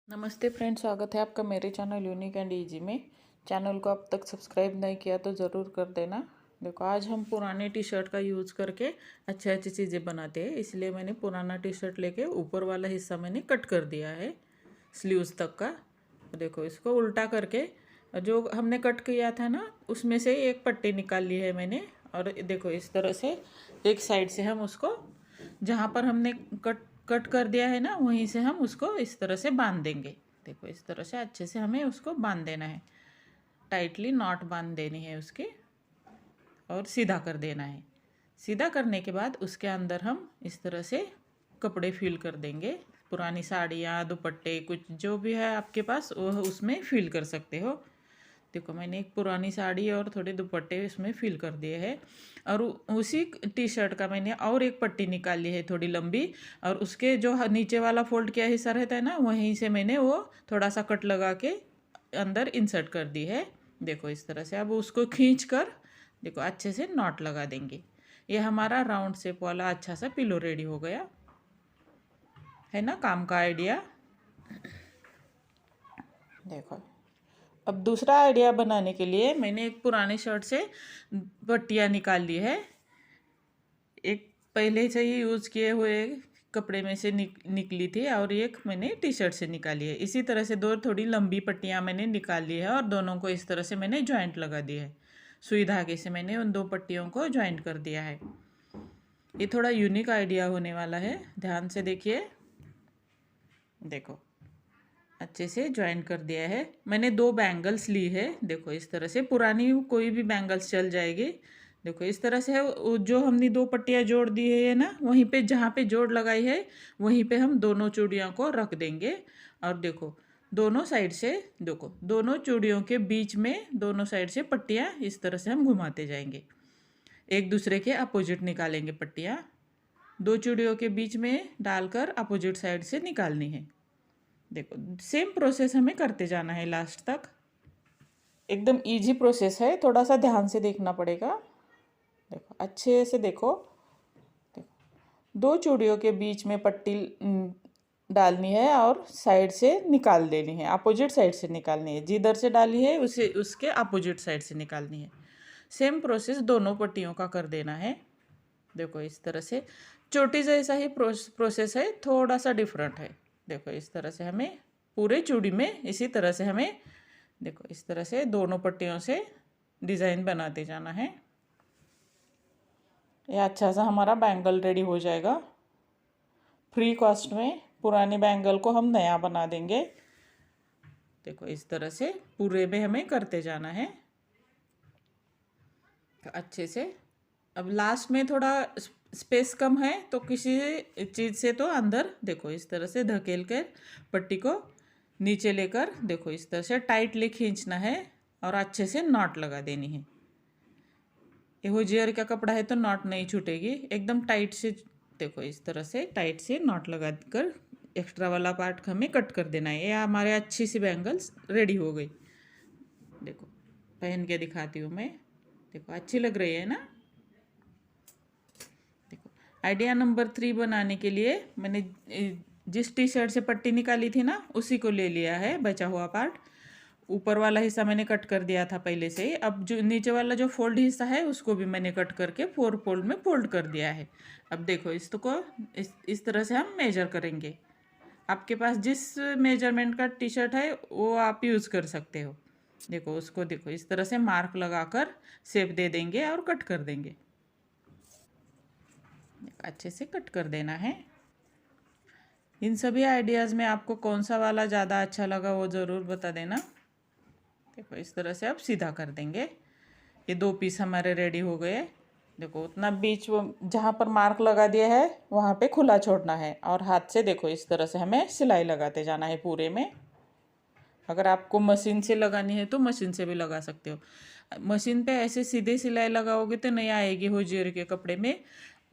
नमस्ते फ्रेंड्स, स्वागत है आपका मेरे चैनल यूनिक एंड इजी में। चैनल को अब तक सब्सक्राइब नहीं किया तो ज़रूर कर देना। देखो, आज हम पुराने टी शर्ट का यूज़ करके अच्छी अच्छी चीज़ें बनाते हैं, इसलिए मैंने पुराना टी शर्ट लेके ऊपर वाला हिस्सा मैंने कट कर दिया है स्लीव्स तक का। देखो, इसको उल्टा करके जो हमने कट किया था ना, उसमें से एक पट्टी निकाल ली है मैंने। और देखो, इस तरह से एक साइड से हम उसको जहाँ पर हमने कट कट कर दिया है ना, वहीं से हम उसको इस तरह से बांध देंगे। देखो, इस तरह से अच्छे से हमें उसको बांध देना है, टाइटली नॉट बांध देनी है उसके, और सीधा कर देना है। सीधा करने के बाद उसके अंदर हम इस तरह से कपड़े फिल कर देंगे। पुरानी साड़ियाँ, दुपट्टे, कुछ जो भी है आपके पास वह उसमें फिल कर सकते हो। देखो, मैंने एक पुरानी साड़ी और थोड़े दुपट्टे इसमें फिल कर दिए हैं। और उसी टी शर्ट का मैंने और एक पट्टी निकाली है थोड़ी लंबी, और उसके जो नीचे वाला फोल्ड किया हिस्सा रहता है ना, वहीं से मैंने वो थोड़ा सा कट लगा के अंदर इंसर्ट कर दी है। देखो, इस तरह से अब उसको खींच कर देखो अच्छे से नॉट लगा देंगे। ये हमारा राउंड शेप वाला अच्छा सा पिलो रेडी हो गया है ना, काम का आइडिया। देखो, अब दूसरा आइडिया बनाने के लिए मैंने एक पुराने शर्ट से पट्टियाँ निकाल ली है। एक पहले से ही यूज़ किए हुए कपड़े में से निकली थी, और एक मैंने टी शर्ट से निकाली है। इसी तरह से दो थोड़ी लंबी पट्टियाँ मैंने निकाल ली है, और दोनों को इस तरह से मैंने जॉइंट लगा दी है। सुई धागे से मैंने उन दो पट्टियों को जॉइंट कर दिया है। ये थोड़ा यूनिक आइडिया होने वाला है, ध्यान से देखिए। देखो, अच्छे से ज्वाइन कर दिया है। मैंने दो बैंगल्स ली है। देखो, इस तरह से पुरानी कोई भी बैंगल्स चल जाएगी। देखो, इस तरह से जो हमने दो पट्टियाँ जोड़ दी है ना, वहीं पे जहाँ पे जोड़ लगाई है वहीं पे हम दोनों चूड़ियों को रख देंगे। और देखो, दोनों साइड से देखो, दोनों चूड़ियों के बीच में दोनों साइड से पट्टियाँ इस तरह से हम घुमाते जाएंगे। एक दूसरे के अपोजिट निकालेंगे पट्टियाँ। दो चूड़ियों के बीच में डालकर अपोजिट साइड से निकालनी है। देखो, सेम प्रोसेस हमें करते जाना है लास्ट तक। एकदम इजी प्रोसेस है, थोड़ा सा ध्यान से देखना पड़ेगा। देखो, अच्छे से देखो। देखो, दो चूड़ियों के बीच में पट्टी डालनी है और साइड से निकाल देनी है, अपोजिट साइड से निकालनी है। जिधर से डाली है उसे उसके अपोजिट साइड से निकालनी है। सेम प्रोसेस दोनों पट्टियों का कर देना है। देखो, इस तरह से चोटी जैसा ही प्रोसेस है, थोड़ा सा डिफरेंट है। देखो, इस तरह से हमें पूरे चूड़ी में इसी तरह से हमें देखो इस तरह से दोनों पट्टियों से डिज़ाइन बनाते जाना है। ये अच्छा सा हमारा बैंगल रेडी हो जाएगा। फ्री कॉस्ट में पुराने बैंगल को हम नया बना देंगे। देखो, इस तरह से पूरे में हमें करते जाना है अच्छे से। अब लास्ट में थोड़ा स्पेस कम है तो किसी चीज़ से तो अंदर देखो इस तरह से धकेल कर पट्टी को नीचे लेकर देखो इस तरह से टाइटली खींचना है, और अच्छे से नॉट लगा देनी है। ये होजियर का कपड़ा है तो नॉट नहीं छूटेगी, एकदम टाइट से। देखो, इस तरह से टाइट से नॉट लगा कर एक्स्ट्रा वाला पार्ट हमें कट कर देना है। ये हमारे अच्छी सी बैंगल्स रेडी हो गई। देखो, पहन के दिखाती हूँ मैं। देखो, अच्छी लग रही है ना। देखो, आइडिया नंबर 3 बनाने के लिए मैंने जिस टी शर्ट से पट्टी निकाली थी ना, उसी को ले लिया है बचा हुआ पार्ट। ऊपर वाला हिस्सा मैंने कट कर दिया था पहले से ही। अब जो नीचे वाला जो फोल्ड हिस्सा है उसको भी मैंने कट करके 4 फोल्ड में फोल्ड कर दिया है। अब देखो, इसको इस तरह से हम मेजर करेंगे। आपके पास जिस मेजरमेंट का टी शर्ट है वो आप यूज़ कर सकते हो। देखो, उसको देखो इस तरह से मार्क लगाकर शेप दे देंगे और कट कर देंगे। अच्छे से कट कर देना है। इन सभी आइडियाज़ में आपको कौन सा वाला ज़्यादा अच्छा लगा वो ज़रूर बता देना। देखो, इस तरह से अब सीधा कर देंगे। ये दो पीस हमारे रेडी हो गए। देखो, उतना बीच वो जहाँ पर मार्क लगा दिया है वहाँ पे खुला छोड़ना है, और हाथ से देखो इस तरह से हमें सिलाई लगाते जाना है पूरे में। अगर आपको मशीन से लगानी है तो मशीन से भी लगा सकते हो। मशीन पे ऐसे सीधे सिलाई लगाओगे तो नहीं आएगी होजियर के कपड़े में।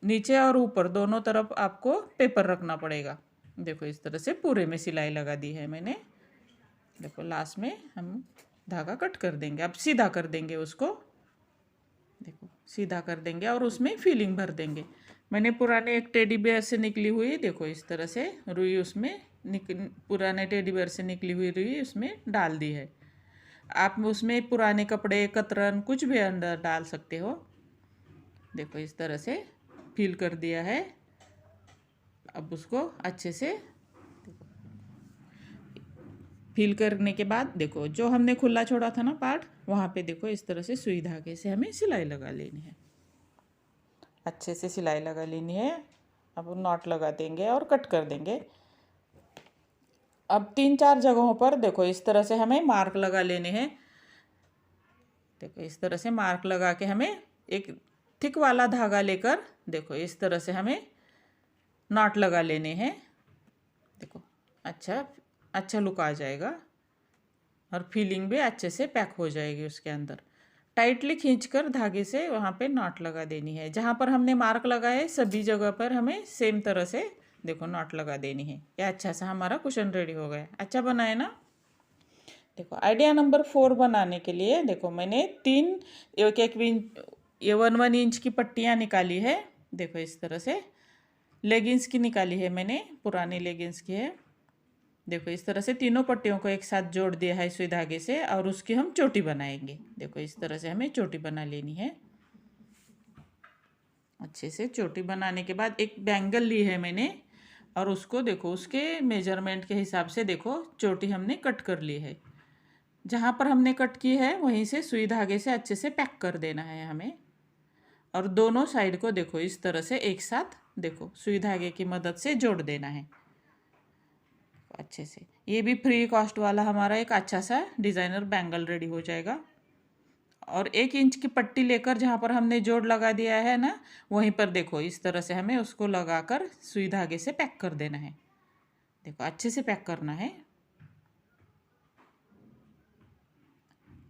नीचे और ऊपर दोनों तरफ आपको पेपर रखना पड़ेगा। देखो, इस तरह से पूरे में सिलाई लगा दी है मैंने। देखो, लास्ट में हम धागा कट कर देंगे। अब सीधा कर देंगे उसको। देखो, सीधा कर देंगे और उसमें फीलिंग भर देंगे। मैंने पुराने एक टेडी बेयर से निकली हुई देखो इस तरह से रुई उसमें पुराने टेडी बेयर से निकली हुई रुई उसमें डाल दी है। आप उसमें पुराने कपड़े, कतरन कुछ भी अंदर डाल सकते हो। देखो इस तरह से फिल कर दिया है। अब उसको अच्छे से फिल करने के बाद देखो जो हमने खुला छोड़ा था ना पार्ट, वहाँ पे देखो इस तरह से सुई धागे से हमें सिलाई लगा लेनी है। अच्छे से सिलाई लगा लेनी है। अब नॉट लगा देंगे और कट कर देंगे। अब 3-4 जगहों पर देखो इस तरह से हमें मार्क लगा लेने हैं। देखो इस तरह से मार्क लगा के हमें एक थिक वाला धागा लेकर देखो इस तरह से हमें नॉट लगा लेने हैं। देखो अच्छा लुक आ जाएगा और फिलिंग भी अच्छे से पैक हो जाएगी उसके अंदर। टाइटली खींचकर धागे से वहाँ पे नॉट लगा देनी है। जहाँ पर हमने मार्क लगाए सभी जगह पर हमें सेम तरह से देखो नॉट लगा देनी है। ये अच्छा सा हमारा कुशन रेडी हो गया। अच्छा बना है ना। देखो आइडिया नंबर 4 बनाने के लिए देखो मैंने 1 इंच की पट्टियाँ निकाली है। देखो इस तरह से लेगिंग्स की निकाली है मैंने, पुरानी लेगिंग्स की है। देखो इस तरह से तीनों पट्टियों को एक साथ जोड़ दिया है सुई धागे से और उसकी हम चोटी बनाएंगे। देखो इस तरह से हमें चोटी बना लेनी है। अच्छे से चोटी बनाने के बाद एक बैंगल ली है मैंने और उसको देखो उसके मेजरमेंट के हिसाब से देखो चोटी हमने कट कर ली है। जहाँ पर हमने कट की है वहीं से सुई धागे से अच्छे से पैक कर देना है हमें। और दोनों साइड को देखो इस तरह से एक साथ देखो सुई धागे की मदद से जोड़ देना है अच्छे से। ये भी फ्री कॉस्ट वाला हमारा एक अच्छा सा डिज़ाइनर बैंगल रेडी हो जाएगा। और 1 इंच की पट्टी लेकर जहाँ पर हमने जोड़ लगा दिया है ना, वहीं पर देखो इस तरह से हमें उसको लगाकर सुई धागे से पैक कर देना है। देखो अच्छे से पैक करना है।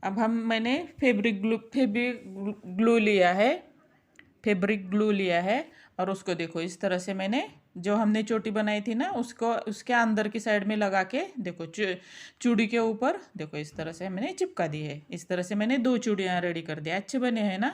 अब मैंने फैब्रिक ग्लू लिया है और उसको देखो इस तरह से मैंने जो हमने चोटी बनाई थी ना उसको उसके अंदर की साइड में लगा के देखो चूड़ी के ऊपर देखो इस तरह से मैंने चिपका दी है। इस तरह से मैंने 2 चूड़ियाँ रेडी कर दिया। अच्छे बने हैं ना।